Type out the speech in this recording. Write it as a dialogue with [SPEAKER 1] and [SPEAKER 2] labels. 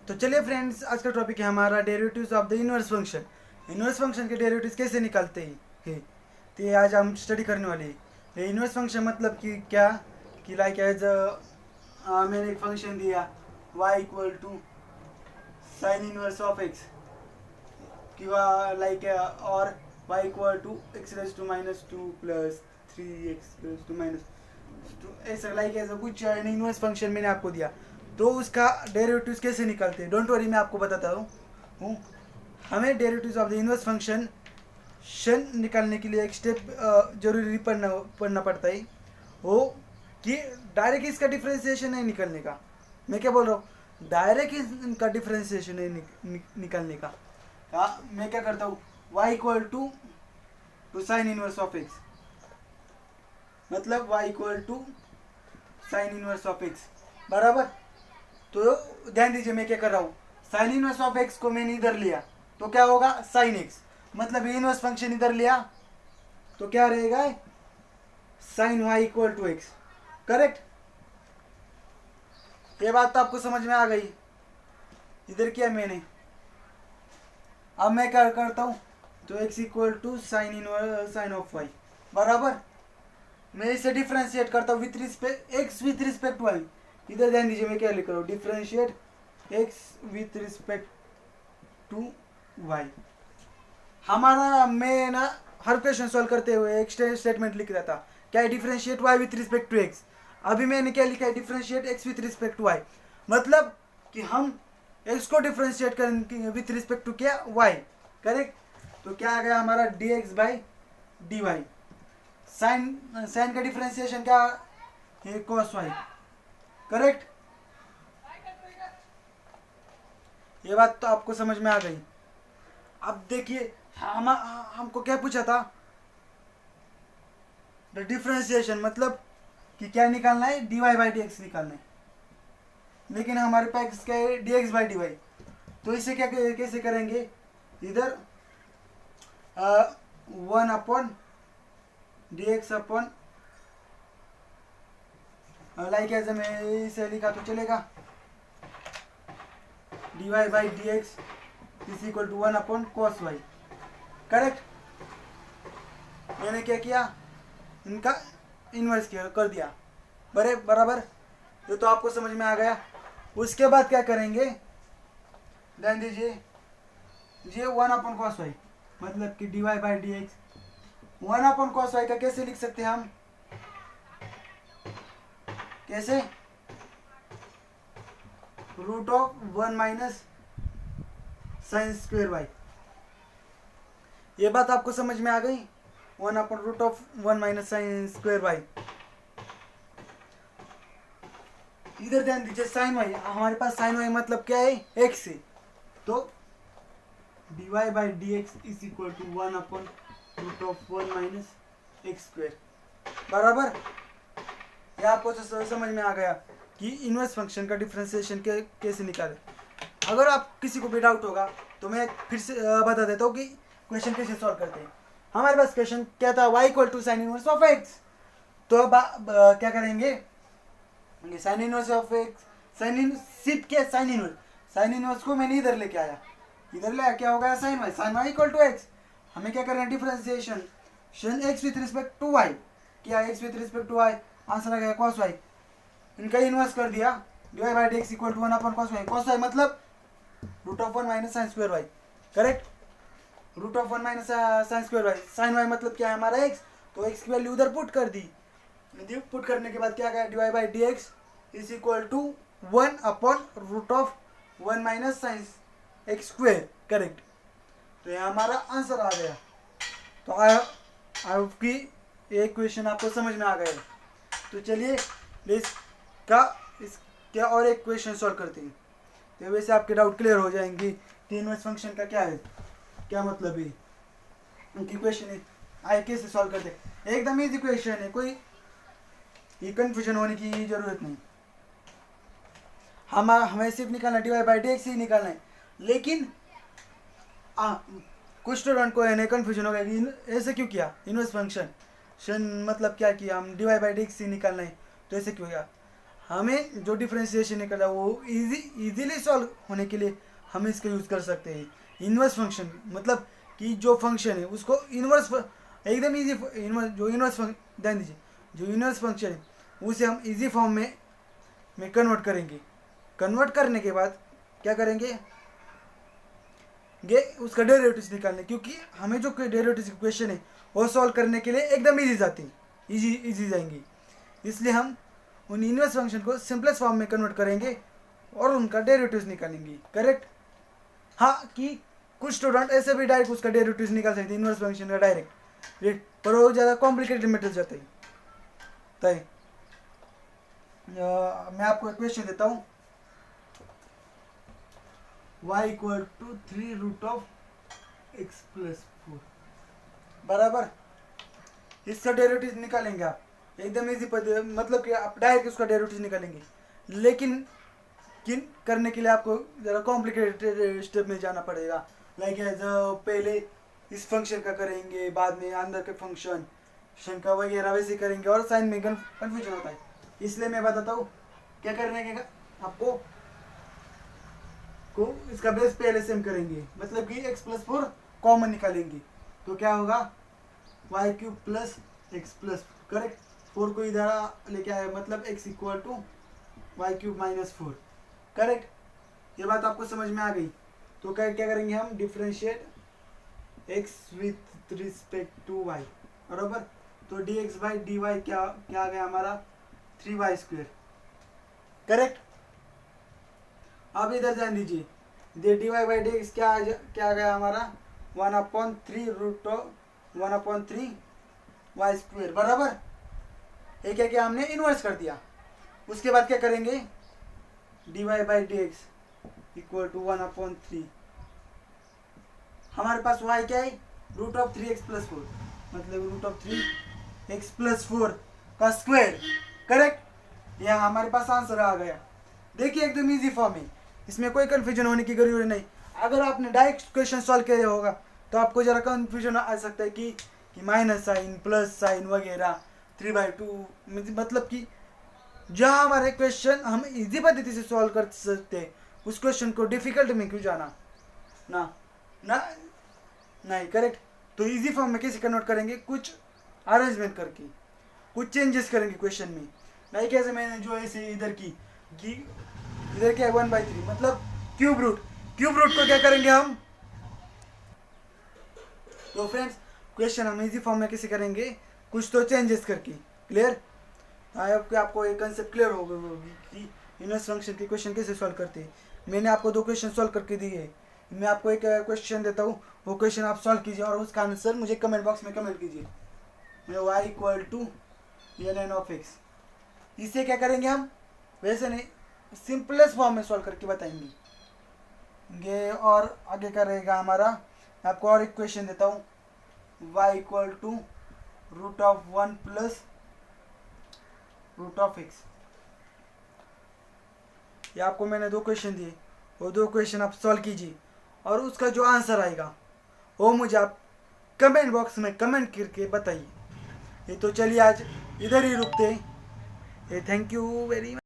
[SPEAKER 1] तो चलिए फ्रेंड्स, आज का टॉपिक है हमारा derivatives of the inverse function. Inverse function के डेरिवेटिव्स कैसे निकालते हैं, तो ये आज हम स्टडी करने वाले हैं। ये इनवर्स फंक्शन मतलब कि क्या, कि लाइक एज मैंने एक फंक्शन दिया y equal to sine inverse of x, किंवा लाइक और y equal to x raise to minus two plus three x raise to minus two, ऐसा लाइक ऐसा कुछ इनवर्स फंक्शन मैंने आपको दिया। तो उसका डेरिवेटिव्स कैसे निकालते हैं, डोंट वरी, मैं आपको बताता हूँ। हमें derivatives of the inverse function निकालने के लिए एक स्टेप जरूरी पढ़ना पड़ता है, वो कि डायरेक्ट इसका डिफ्रेंसिएशन नहीं निकलने का। मैं क्या बोल रहा हूँ, डायरेक्ट इनका डिफ्रेंसिएशन नहीं निकालने का। मैं क्या करता हूँ, y equal to sine inverse of x, मतलब y equal to sine inverse of x बराबर। तो ध्यान दीजिए मैं क्या कर रहा हूँ, साइन इनवर्स ऑफ x को मैंने इधर लिया तो क्या होगा साइन x, मतलब ये इनवर्स फंक्शन इधर लिया तो क्या रहेगा sine y equal to x, correct. ये बात तो आपको समझ में आ गई। इधर किया मैंने, अब मैं क्या करता हूँ, तो x equal to sine of y बराबर। मैं इसे डिफ्रेंशिएट करता हूँ with respect x with respect y। इधर ध्यान दीजिए मैं क्या लिख रहा हूँ, differentiate x with respect to y। हमारा मैं ना हर क्वेश्चन सॉल्व करते हुए एक स्टेटमेंट लिख रहा था, क्या है, differentiate y with respect to x। अभी मैंने क्या लिखा है, differentiate x with respect to y, मतलब कि हम x को डिफ्रेंशिएट करेंगे विथ रिस्पेक्ट टू क्या, y, करेक्ट। तो क्या आ गया हमारा dx बाई dy। साइन का डिफ्रेंशिएशन क्या है, cos y, करेक्ट। ये बात तो आपको समझ में आ गई। अब देखिए हमको क्या पूछा था, द डिफ्रेंशिएशन मतलब कि क्या निकालना है, dy बाई डी एक्स निकालना है, लेकिन हमारे पास क्या है, dx बाई dy। तो इसे क्या कैसे करेंगे, इधर 1 अपॉन dx अपॉन लाइक ऐसे मैं इसे लिखा तो चलेगा, dy by d x is equal to 1 upon cos y, correct. मैंने क्या किया, इनका इन्वर्स कर दिया बराबर। ये तो आपको समझ में आ गया। उसके बाद क्या करेंगे, ध्यान दीजिए, ये 1 अपॉन कॉस वाई, मतलब कि dy by d x 1 upon cos y का कैसे लिख सकते हैं हम, कैसे, root of 1 minus sine square y. ये बात आपको समझ में आ गई, 1 upon root of 1 minus sine square y. इधर ध्यान दीजिए, साइन वाई, हमारे पास साइन वाई मतलब क्या है, एक्स है, तो dy by d x is equal to 1 upon root of 1 minus x square बराबर। ये आपको समझ में आ गया कि इनवर्स फंक्शन का डिफरेंशिएशन कैसे निकालें। अगर आप किसी को भी डाउट होगा तो मैं फिर से बता देता हूँ कि क्वेश्चन कैसे सॉल्व करते हैं। हमारे पास क्वेश्चन क्या था, y equal to sine inverse of x। तो अब क्या करेंगे, साइन इनवर्स ऑफ x, सिर्फ क्या, साइन इनवर्स को मैंने इधर लेके आया, इधर ले क्या हो गया, sine y equal to x। हमें क्या करना है, differentiation x with respect to y, क्या x with respect to y, answer आ गया cos y। इनका इन्वर्स कर दिया, dy by d x equal to 1 upon cos y मतलब root of 1 minus sine square y, correct. Root of 1 minus sine square y, sine y मतलब क्या है हमारा x, तो x की वैल्यू उधर पुट कर दी। पुट करने के बाद क्या गया, dy by d x is equal to 1 upon root of 1 minus sine x square, correct. तो ये हमारा आंसर आ गया। तो आपकी एक क्वेश्चन आपको समझ में आ गया। तो चलिए इसका और एक क्वेश्चन सॉल्व करते हैं, तो वैसे आपके डाउट क्लियर हो जाएंगे कि इनवर्स फंक्शन का क्या है, क्या मतलब है, उनकी क्वेश्चन है आए कैसे सॉल्व करते हैं। एकदम इजी क्वेश्चन है, कोई ये कंफ्यूजन होने की जरूरत नहीं। हमें सिर्फ निकालना dy बाई डी एक्स ही निकालना है, लेकिन कुछ स्टूडेंट को है कंफ्यूजन हो गया कि ऐसे क्यों किया, इनवर्स फंक्शन मतलब क्या किया, हम dy बाई डी एक्स ही निकालना है तो ऐसे क्यों किया। हमें जो डिफरेंशिएशन निकल रहा है वो इजीली सॉल्व होने के लिए हम इसका यूज़ कर सकते हैं इन्वर्स फंक्शन। मतलब कि जो फंक्शन है उसको इन्वर्स एकदम इजी इन्वर्स जो इन्वर्स ध्यान दीजिए, जो इन्वर्स फंक्शन है उसे हम इजी फॉर्म में कन्वर्ट करेंगे। कन्वर्ट करने के बाद क्या करेंगे, ये उसका डेरिवेटिव्स निकालने, क्योंकि हमें जो डेरिवेटिव्स क्वेश्चन है वो सॉल्व करने के लिए एकदम इजी जाती है, इजी जाएंगी। इसलिए हम उन इन्वर्स फंक्शन को सिंपलेस्ट फॉर्म में कन्वर्ट करेंगे और उनका डेरिवेटिव्स निकालेंगे। करेक्ट। हाँ, कि कुछ स्टूडेंट ऐसे भी डायरेक्ट उसका डेरिवेटिव्स निकाल सकते हैं इन्वर्स फंक्शन का डायरेक्ट, पर वो ज़्यादा कॉम्प्लिकेटेड मेथड जाता है। तो मैं आपको एक क्वेश्चन देता हूँ, y इक्वल टू 3√x+4 बराबर। इसका डेरिवेटिव निकालेंगे आप एकदम इजी पद्धति, मतलब कि आप डायरेक्ट उसका डेरिवेटिव निकालेंगे, लेकिन करने के लिए आपको ज़रा कॉम्प्लिकेटेड स्टेप में जाना पड़ेगा। लाइक एज पहले इस फंक्शन का करेंगे, बाद में अंदर के फंक्शन का वगैरह वैसे करेंगे और साइन में कन्फ्यूजन होता है। इसलिए मैं बताता हूँ क्या करने के आपको को इसका बेस पहले सेम करेंगे, मतलब कि x+4 कॉमन निकालेंगे तो क्या होगा y³ + x+, करेक्ट। 4 को इधर लेके आए, मतलब x equal to y³ - 4, correct. ये बात आपको समझ में आ गई। तो क्या करेंगे हम, differentiate x with respect to y, बराबर। तो dx/dy क्या आ गया हमारा 3y², करेक्ट। अब इधर ध्यान दीजिए, dy/dx क्या आ गया हमारा 1/3√1/3y², बराबर। ये क्या हमने इन्वर्स कर दिया। उसके बाद क्या करेंगे, dy/dx इक्वल टू 1/3, हमारे पास y क्या है √3x+4, मतलब √3x+4 का स्क्वायर, करेक्ट। यह हमारे पास आंसर आ गया। देखिए एकदम इजी फॉर्म है, इसमें कोई कंफ्यूजन होने की जरूरत नहीं। अगर आपने डायरेक्ट क्वेश्चन सॉल्व किया होगा तो आपको जरा कंफ्यूजन आ सकता है कि माइनस साइन प्लस साइन वगैरह 3/2, मतलब कि जहाँ हमारे क्वेश्चन हम इजी पद्धति से सॉल्व कर सकते हैं उस क्वेश्चन को डिफिकल्ट में क्यों जाना ना नहीं, करेक्ट। तो इजी फॉर्म में कैसे कन्वर्ट करेंगे, कुछ अरेंजमेंट करके, कुछ चेंजेस करेंगे क्वेश्चन में। नहीं कैसे मैंने जो ऐसे इधर क्या 1/3, मतलब क्यूब रूट को क्या करेंगे हम। तो फ्रेंड्स क्वेश्चन हम इजी फॉर्म में कैसे करेंगे, कुछ तो चेंजेस करके। क्लियर। आई होप कि आपको एक कंसेप्ट क्लियर होगी कि इन्वर्स फंक्शन के क्वेश्चन कैसे सॉल्व करते हैं। मैंने आपको 2 क्वेश्चन सॉल्व करके दिए, मैं आपको एक क्वेश्चन देता हूँ, वो क्वेश्चन आप सॉल्व कीजिए और उसका आंसर मुझे कमेंट बॉक्स में कमेंट कीजिए। मैं y इक्वल टू ln(x), इसे क्या करेंगे हम, वैसे नहीं सिंपलेस्ट फॉर्म में सॉल्व करके बताएंगे। और आगे का रहेगा हमारा, आपको और एक क्वेश्चन देता हूँ, y इक्वल टू √1 + √x। ये आपको मैंने 2 क्वेश्चन दिए, वो 2 क्वेश्चन आप सॉल्व कीजिए और उसका जो आंसर आएगा वो मुझे आप कमेंट बॉक्स में कमेंट करके बताइए। ये तो चलिए आज इधर ही रुकते हैं। Thank you very much.